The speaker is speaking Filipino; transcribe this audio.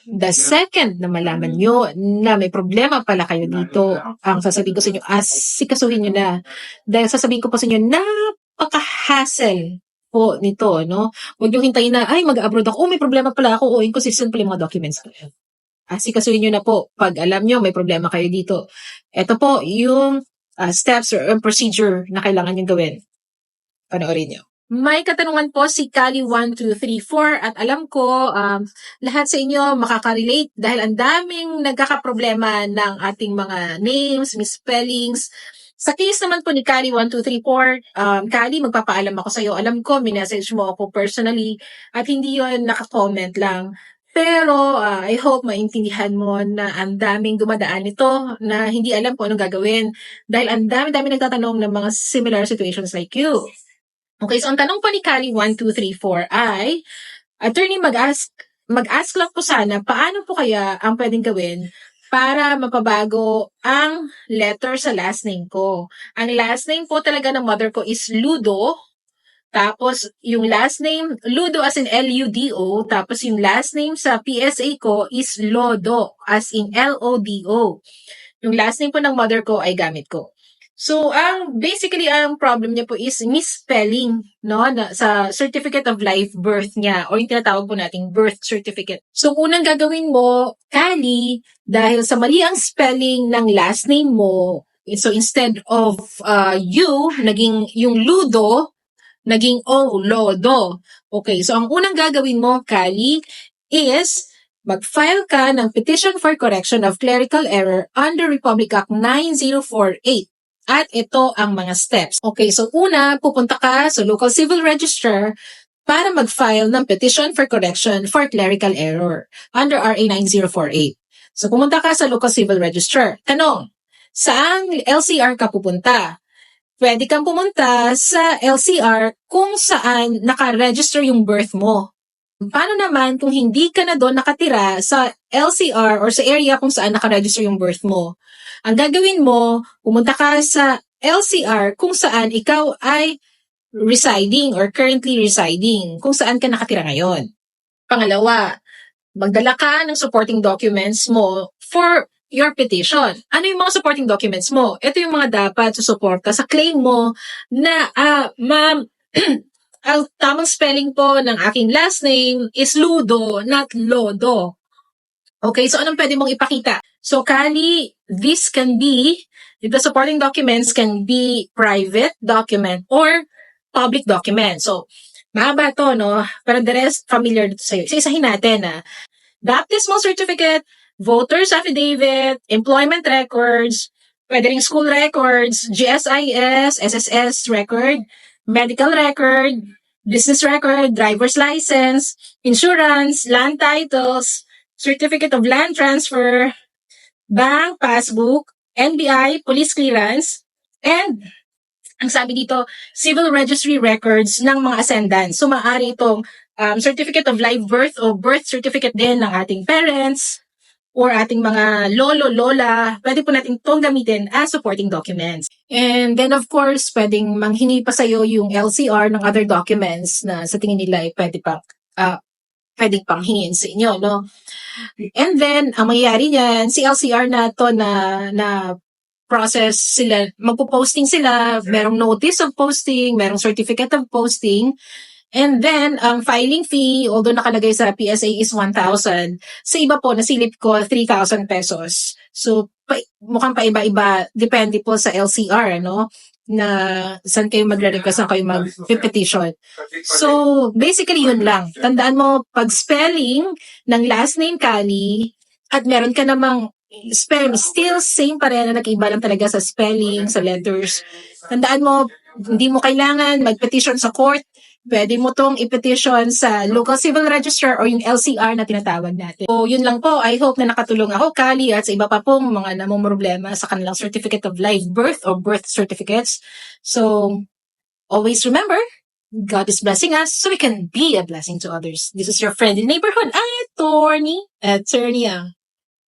The second na malaman nyo na may problema pala kayo dito, ang sasabihin ko sa inyo, asikasuhin nyo na. Dahil sasabihin ko po sa inyo, napaka-hassle po nito, no? Huwag nyo hintayin na, ay, mag-abroad ako, may problema pala ako, o inconsistent pala yung mga documents ko. Asikasuhin nyo na po pag alam nyo may problema kayo dito. Ito po yung steps or procedure na kailangan nyo gawin. Panoorin nyo. May katanungan po si Kali1234 at alam ko lahat sa inyo makaka-relate dahil ang daming nagkakaproblema ng ating mga names, misspellings. Sa case naman po ni Kali1234, Kali, magpapaalam ako sa iyo. Alam ko, minessage mo ako personally at hindi yon naka-comment lang. Pero I hope maintindihan mo na ang daming dumadaan nito na hindi alam kung anong gagawin dahil ang dami-dami nagtatanong ng mga similar situations like you. Okay, so ang tanong po ni Kali1234 ay, attorney, mag-ask lang po sana, paano po kaya ang pwedeng gawin para mapabago ang letter sa last name ko? Ang last name po talaga ng mother ko is Ludo, tapos yung last name, Ludo as in L-U-D-O, tapos yung last name sa PSA ko is Lodo as in L-O-D-O. Yung last name po ng mother ko ay gamit ko. So, basically, ang problem niya po is misspelling, no, sa certificate of live birth niya, o yung tinatawag po nating birth certificate. So, unang gagawin mo, Kali, dahil sa mali ang spelling ng last name mo, so instead of naging yung Ludo, naging Lodo. Okay, so ang unang gagawin mo, Kali, is mag-file ka ng Petition for Correction of Clerical Error under Republic Act 9048. At ito ang mga steps. Okay, so una, pupunta ka sa local civil register para mag-file ng petition for correction for clerical error under RA 9048. So pumunta ka sa local civil register. Tanong, saan LCR ka pupunta? Pwede kang pumunta sa LCR kung saan naka-register yung birth mo. Paano naman kung hindi ka na doon nakatira sa LCR or sa area kung saan naka-register yung birth mo? Ang gagawin mo, pumunta ka sa LCR kung saan ikaw ay residing or currently residing, kung saan ka nakatira ngayon. Pangalawa, magdala ka ng supporting documents mo for your petition. Ano yung mga supporting documents mo? Ito yung mga dapat susuporta sa claim mo na, ma'am, ang tamang spelling po ng aking last name is Ludo, not Lodo. Okay, so anong pwede mong ipakita? So, Kali, the supporting documents can be private document or public document. So, mahaba to, no? Pero the rest, familiar dito sa'yo. Isa-isahin natin, baptismal certificate, voter's affidavit, employment records, pwede ring school records, GSIS, SSS record, medical record, business record, driver's license, insurance, land titles, certificate of land transfer, bank passbook, NBI, police clearance, and ang sabi dito, civil registry records ng mga ascendants. So, maaari itong certificate of live birth o birth certificate din ng ating parents or ating mga lolo, lola. Pwede po natin itong gamitin as supporting documents. And then, of course, pwedeng manghingi pa sa'yo yung LCR ng other documents na sa tingin nila ay pwedeng pang hingin sa inyo, no? And then, ang mangyayari niyan, si LCR na to na process sila, magpo-posting sila, merong notice of posting, merong certificate of posting, and then, ang filing fee, although nakalagay sa PSA is 1,000, sa iba po, nasilip ko, 3,000 pesos. So, mukhang paiba-iba, depende po sa LCR, no? Na saan kayo magre-request, saan kayo mag-petition. So, basically yun lang. Tandaan mo, pag spelling ng last name Kali, at meron ka namang spelling, still same pa rin na nag-iba lang talaga sa spelling, sa letters. Tandaan mo, hindi mo kailangan mag-petition sa court. Pwede mo tong i-petition sa local civil register or yung LCR na tinatawag natin. So, yun lang po. I hope na nakatulong ako, Kali, at sa iba pa pong mga namumroblema sa kanilang certificate of live birth or birth certificates. So, always remember, God is blessing us so we can be a blessing to others. This is your friend in neighborhood, Attorney Ang.